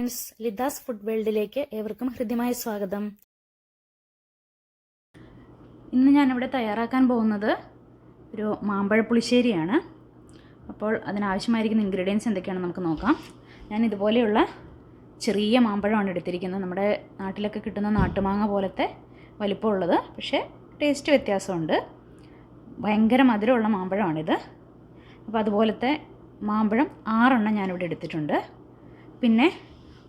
Friends, ലിഥാസ് food വേൾഡിലേക്ക് ഏവർക്കും ഹൃദ്യമായ സ്വാഗതം. ഇന്ന് ഞാനിവിടെ തയ്യാറാക്കാൻ പോകുന്നത് ഒരു മാമ്പഴ പുളിശ്ശേരിയാണ്. അപ്പോൾ അതിനാവശ്യമായിരിക്കുന്ന ഇൻഗ്രീഡിയൻസ് എന്തൊക്കെയാണെന്ന് നമുക്ക് നോക്കാം. ഞാൻ ഇതുപോലെയുള്ള ചെറിയ മാമ്പഴമാണ് എടുത്തിരിക്കുന്നത്. നമ്മുടെ നാട്ടിലൊക്കെ കിട്ടുന്ന നാട്ടുമാങ്ങ പോലത്തെ വലിപ്പമുള്ളത്, പക്ഷേ ടേസ്റ്റ് വ്യത്യാസമുണ്ട്. ഭയങ്കര മധുരമുള്ള മാമ്പഴമാണിത്. അപ്പോൾ അതുപോലത്തെ മാമ്പഴം 6 എണ്ണം ഞാനിവിടെ എടുത്തിട്ടുണ്ട്. പിന്നെ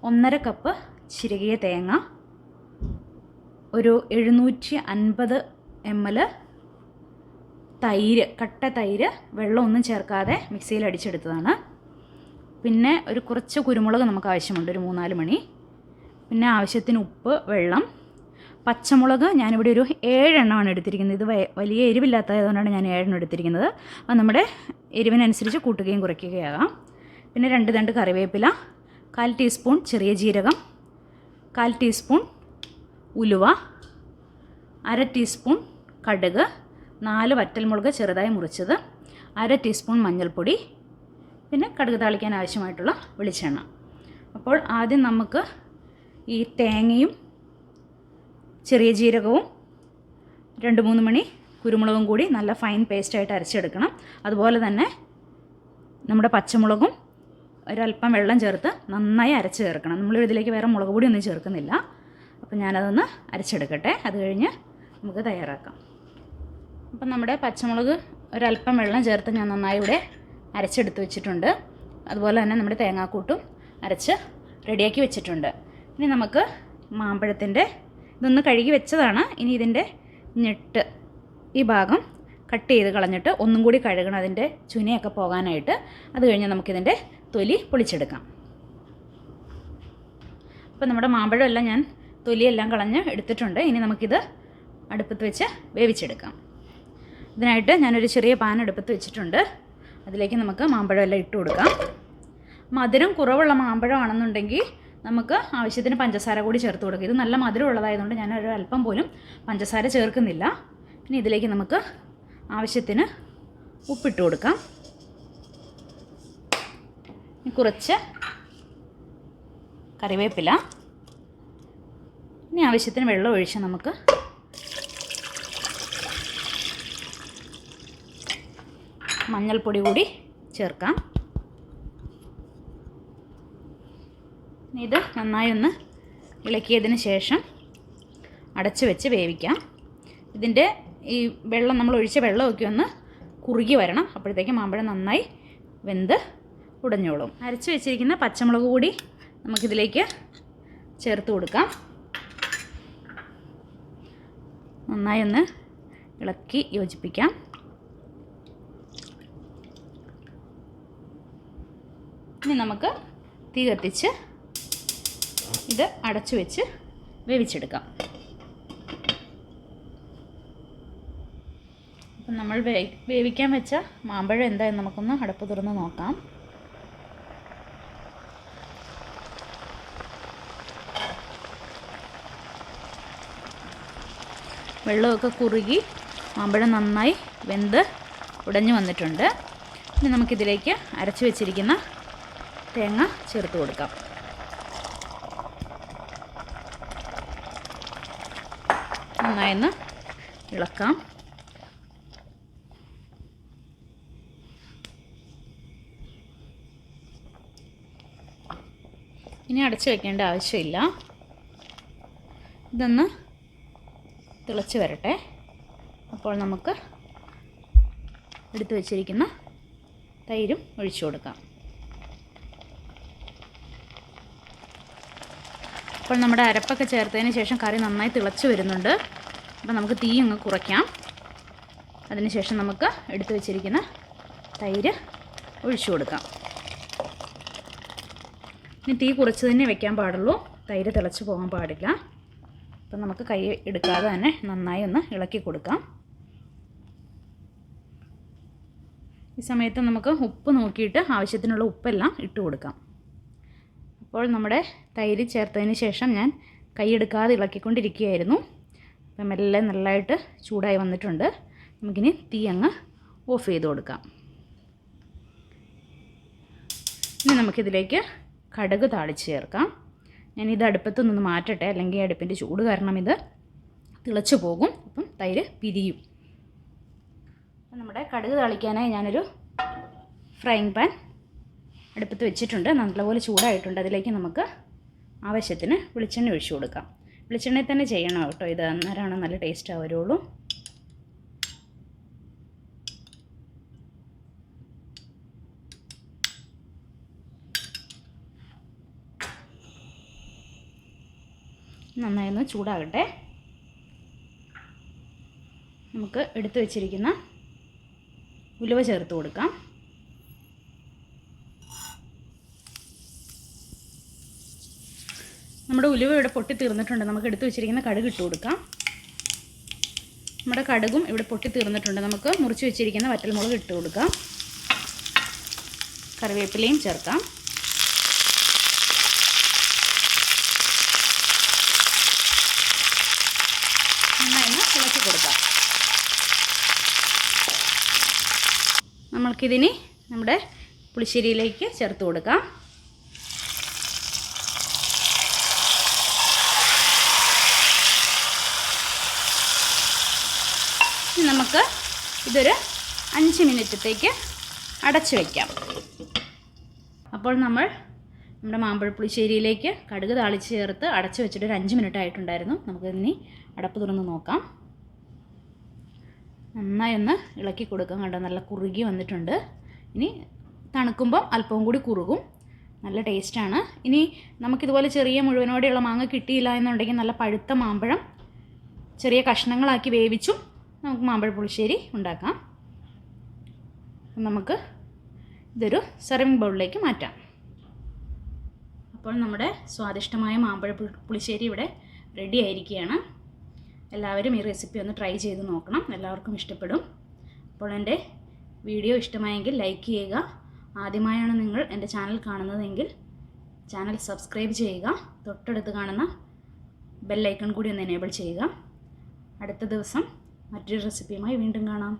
1.5 കപ്പ് ചിരകിയ തേങ്ങ, ഒരു 750 ml തൈര്, കട്ട തൈര്, വെള്ളമൊന്നും ചേർക്കാതെ മിക്സിയിൽ അടിച്ചെടുത്തതാണ്. പിന്നെ ഒരു കുറച്ച് കുരുമുളക് നമുക്ക് ആവശ്യമുണ്ട്, ഒരു 3-4 മണി. പിന്നെ ആവശ്യത്തിന് ഉപ്പ്, വെള്ളം. പച്ചമുളക് ഞാനിവിടെ ഒരു 7 എണ്ണമാണ് എടുത്തിരിക്കുന്നത്. ഇത് വലിയ എരിവില്ലാത്തതുകൊണ്ടാണ് ഞാൻ 7 എണ്ണം എടുത്തിരിക്കുന്നത്. അത് നമ്മുടെ എരിവിനനുസരിച്ച് കൂട്ടുകയും കുറയ്ക്കുകയാകാം. പിന്നെ 2 തണ്ട് കറിവേപ്പില, 1/4 ടീസ്പൂൺ ചെറിയ ജീരകം, 1/4 ടീസ്പൂൺ ഉലുവ, 1/2 ടീസ്പൂൺ കടുക്, 4 വറ്റൽമുളക് ചെറുതായി മുറിച്ചത്, 1/2 ടീസ്പൂൺ മഞ്ഞൾപ്പൊടി, പിന്നെ കടുക് താളിക്കാൻ ആവശ്യമായിട്ടുള്ള വെളിച്ചെണ്ണ. അപ്പോൾ ആദ്യം നമുക്ക് ഈ തേങ്ങയും ചെറിയ ജീരകവും 2-3 മണി കുരുമുളകും കൂടി നല്ല ഫൈൻ പേസ്റ്റായിട്ട് അരച്ചെടുക്കണം. അതുപോലെ തന്നെ നമ്മുടെ പച്ചമുളകും ഒരല്പം വെള്ളം ചേർത്ത് നന്നായി അരച്ച് ചേർക്കണം. നമ്മൾ ഇതിലേക്ക് വേറെ മുളക് പൊടി ഒന്നും ചേർക്കുന്നില്ല. അപ്പോൾ ഞാനതൊന്ന് അരച്ചെടുക്കട്ടെ, അത് കഴിഞ്ഞ് നമുക്ക് തയ്യാറാക്കാം. അപ്പം നമ്മുടെ പച്ചമുളക് ഒരല്പം വെള്ളം ചേർത്ത് ഞാൻ നന്നായി ഇവിടെ അരച്ചെടുത്ത് വെച്ചിട്ടുണ്ട്. അതുപോലെ തന്നെ നമ്മുടെ തേങ്ങാക്കൂട്ടും അരച്ച് റെഡിയാക്കി വെച്ചിട്ടുണ്ട്. ഇനി നമുക്ക് മാമ്പഴത്തിൻ്റെ ഇതൊന്ന് കഴുകി വെച്ചതാണ്. ഇനി ഇതിൻ്റെ ഞെട്ട് ഈ ഭാഗം കട്ട് ചെയ്ത് കളഞ്ഞിട്ട് ഒന്നും കൂടി കഴുകണം, അതിൻ്റെ ചുനയൊക്കെ പോകാനായിട്ട്. അത് കഴിഞ്ഞ് നമുക്കിതിൻ്റെ തൊലി പൊളിച്ചെടുക്കാം. അപ്പോൾ നമ്മുടെ മാമ്പഴമെല്ലാം ഞാൻ തൊലിയെല്ലാം കളഞ്ഞ് എടുത്തിട്ടുണ്ട്. ഇനി നമുക്കിത് അടുപ്പത്ത് വെച്ച് വേവിച്ചെടുക്കാം. ഇതിനായിട്ട് ഞാനൊരു ചെറിയ പാൻ അടുപ്പത്ത് വെച്ചിട്ടുണ്ട്. അതിലേക്ക് നമുക്ക് മാമ്പഴമെല്ലാം ഇട്ട് കൊടുക്കാം. മധുരം കുറവുള്ള മാമ്പഴമാണെന്നുണ്ടെങ്കിൽ നമുക്ക് ആവശ്യത്തിന് പഞ്ചസാര കൂടി ചേർത്ത് കൊടുക്കുക. ഇത് നല്ല മധുരം ഉള്ളതായതുകൊണ്ട് ഞാൻ ഒരു അല്പം പോലും പഞ്ചസാര ചേർക്കുന്നില്ല. ഇനി ഇതിലേക്ക് നമുക്ക് ആവശ്യത്തിന് ഉപ്പിട്ട് കൊടുക്കാം. കുറച്ച് കറിവേപ്പില, ഇനി ആവശ്യത്തിന് വെള്ളം ഒഴിച്ച് നമുക്ക് മഞ്ഞൾപ്പൊടി കൂടി ചേർക്കാം. ഇത് നന്നായി ഒന്ന് ഇളക്കിയതിന് ശേഷം അടച്ച് വെച്ച് വേവിക്കാം. ഇതിൻ്റെ ഈ വെള്ളം, നമ്മൾ ഒഴിച്ച വെള്ളമൊക്കെ ഒന്ന് കുറുകി വരണം. അപ്പോഴത്തേക്കും മാമ്പഴം നന്നായി വെന്ത് ഉടഞ്ഞോളും. അരച്ച് വെച്ചിരിക്കുന്ന പച്ചമുളക് കൂടി നമുക്കിതിലേക്ക് ചേർത്ത് കൊടുക്കാം. നന്നായി ഒന്ന് ഇളക്കി യോജിപ്പിക്കാം. ഇനി നമുക്ക് തീ കത്തിച്ച് ഇത് അടച്ചു വെച്ച് വേവിച്ചെടുക്കാം. അപ്പം നമ്മൾ വേവിക്കാൻ വെച്ച മാമ്പഴം എന്തായെന്ന് നമുക്കൊന്ന് അടപ്പ് തുറന്ന് നോക്കാം. വെള്ളമൊക്കെ കുറുകി മാമ്പഴം നന്നായി വെന്ത് ഉടഞ്ഞു വന്നിട്ടുണ്ട്. ഇനി നമുക്കിതിലേക്ക് അരച്ചു വെച്ചിരിക്കുന്ന തേങ്ങ ചേർത്ത് കൊടുക്കാം. നന്നായൊന്ന് ഇളക്കാം. ഇനി അടച്ചു വയ്ക്കേണ്ട ആവശ്യമില്ല. ഇതൊന്ന് തിളച്ച് വരട്ടെ. അപ്പോൾ നമുക്ക് എടുത്തു വച്ചിരിക്കുന്ന തൈരും ഒഴിച്ചു കൊടുക്കാം. അപ്പോൾ നമ്മുടെ അരപ്പൊക്കെ ചേർത്തതിന് ശേഷം കറി നന്നായി തിളച്ച് വരുന്നുണ്ട്. അപ്പോൾ നമുക്ക് തീ അങ്ങ് കുറയ്ക്കാം. അതിനുശേഷം നമുക്ക് എടുത്തു വെച്ചിരിക്കുന്ന തൈര് ഒഴിച്ചു കൊടുക്കാം. ഇനി തീ കുറച്ച് തന്നെ വെക്കാൻ പാടുള്ളൂ, തൈര് തിളച്ച് പോകാൻ പാടില്ല. അപ്പം നമുക്ക് കൈ എടുക്കാതെ തന്നെ നന്നായി ഒന്ന് ഇളക്കി കൊടുക്കാം. ഈ സമയത്ത് നമുക്ക് ഉപ്പ് നോക്കിയിട്ട് ആവശ്യത്തിനുള്ള ഉപ്പെല്ലാം ഇട്ട് കൊടുക്കാം. അപ്പോൾ നമ്മുടെ തൈര് ചേർത്തതിന് ശേഷം ഞാൻ കൈയെടുക്കാതെ ഇളക്കിക്കൊണ്ടിരിക്കുകയായിരുന്നു. അപ്പം എല്ലാം നല്ലതായിട്ട് ചൂടായി വന്നിട്ടുണ്ട്. നമുക്കിനി തീ അങ്ങ് ഓഫ് ചെയ്ത് കൊടുക്കാം. ഇനി നമുക്കിതിലേക്ക് കടുക് താളിച്ച് ചേർക്കാം. ഞാനിത് അടുപ്പത്തു നിന്ന് മാറ്റട്ടെ, അല്ലെങ്കിൽ അടുപ്പിൻ്റെ ചൂട് കാരണം ഇത് തിളച്ചു പോകും. അപ്പം തൈര് പിരിയും. അപ്പം നമ്മുടെ കടുക് താളിക്കാനായി ഞാനൊരു ഫ്രൈങ് പാൻ അടുപ്പത്ത് വെച്ചിട്ടുണ്ട്. നല്ലപോലെ ചൂടായിട്ടുണ്ട്. അതിലേക്ക് നമുക്ക് ആവശ്യത്തിന് വെളിച്ചെണ്ണ ഒഴിച്ചു കൊടുക്കാം. വെളിച്ചെണ്ണയിൽ തന്നെ ചെയ്യണം കേട്ടോ ഇത്, അന്നേരമാണ് നല്ല ടേസ്റ്റ് വരുള്ളൂ. നന്നായി ഒന്ന് ചൂടാകട്ടെ. നമുക്ക് എടുത്തു വച്ചിരിക്കുന്ന ഉലുവ ചേർത്ത് കൊടുക്കാം. നമ്മുടെ ഉലുവ ഇവിടെ പൊട്ടി തീർന്നിട്ടുണ്ട്. നമുക്ക് എടുത്തു വെച്ചിരിക്കുന്ന കടുക് ഇട്ട് കൊടുക്കാം. നമ്മുടെ കടുകും ഇവിടെ പൊട്ടി തീർന്നിട്ടുണ്ട്. നമുക്ക് മുറിച്ച് വെച്ചിരിക്കുന്ന വറ്റൽമുളക് ഇട്ട് കൊടുക്കാം. കറിവേപ്പിലയും ചേർക്കാം. നന്നായി ഇളക്കി കൊടുക്കാം. നമ്മൾക്കിതിനി നമ്മുടെ പുളിശ്ശേരിയിലേക്ക് ചേർത്ത് കൊടുക്കാം. നമുക്ക് ഇതൊരു 5 മിനിറ്റത്തേക്ക് അടച്ചു വയ്ക്കാം. അപ്പോൾ നമ്മുടെ മാമ്പഴ പുളിശ്ശേരിയിലേക്ക് കടുക് താളിച്ച് ചേർത്ത് അടച്ചു വെച്ചിട്ട് ഒരു 5 മിനിറ്റ് ആയിട്ടുണ്ടായിരുന്നു. നമുക്കിനി അടപ്പ് തുറന്ന് നോക്കാം. നന്നായി ഒന്ന് ഇളക്കി കൊടുക്കാം. കണ്ടോ, നല്ല കുറുകി വന്നിട്ടുണ്ട്. ഇനി തണുക്കുമ്പം അല്പം കൂടി കുറുകും. നല്ല ടേസ്റ്റാണ്. ഇനി നമുക്കിതുപോലെ ചെറിയ മുഴുവനോടെയുള്ള മാങ്ങ കിട്ടിയില്ല എന്നുണ്ടെങ്കിൽ നല്ല പഴുത്ത മാമ്പഴം ചെറിയ കഷ്ണങ്ങളാക്കി വേവിച്ചും നമുക്ക് മാമ്പഴ പുളിശ്ശേരി ഉണ്ടാക്കാം. നമുക്ക് ഇതൊരു സെർവിങ് ബൗളിലേക്ക് മാറ്റാം. അപ്പോൾ നമ്മുടെ സ്വാദിഷ്ടമായ മാമ്പഴ പുളിശ്ശേരി ഇവിടെ റെഡി ആയിരിക്കുകയാണ്. എല്ലാവരും ഈ റെസിപ്പി ഒന്ന് ട്രൈ ചെയ്ത് നോക്കണം. എല്ലാവർക്കും ഇഷ്ടപ്പെടും. അപ്പോൾ എൻ്റെ വീഡിയോ ഇഷ്ടമായെങ്കിൽ ലൈക്ക് ചെയ്യുക. ആദ്യമായാണ് നിങ്ങൾ എൻ്റെ ചാനൽ കാണുന്നതെങ്കിൽ ചാനൽ സബ്സ്ക്രൈബ് ചെയ്യുക. തൊട്ടടുത്ത് കാണുന്ന ബെൽ ഐക്കൺ കൂടി ഒന്ന് എനേബിൾ ചെയ്യുക. അടുത്ത ദിവസം മറ്റൊരു റെസിപ്പിയുമായി വീണ്ടും കാണാം.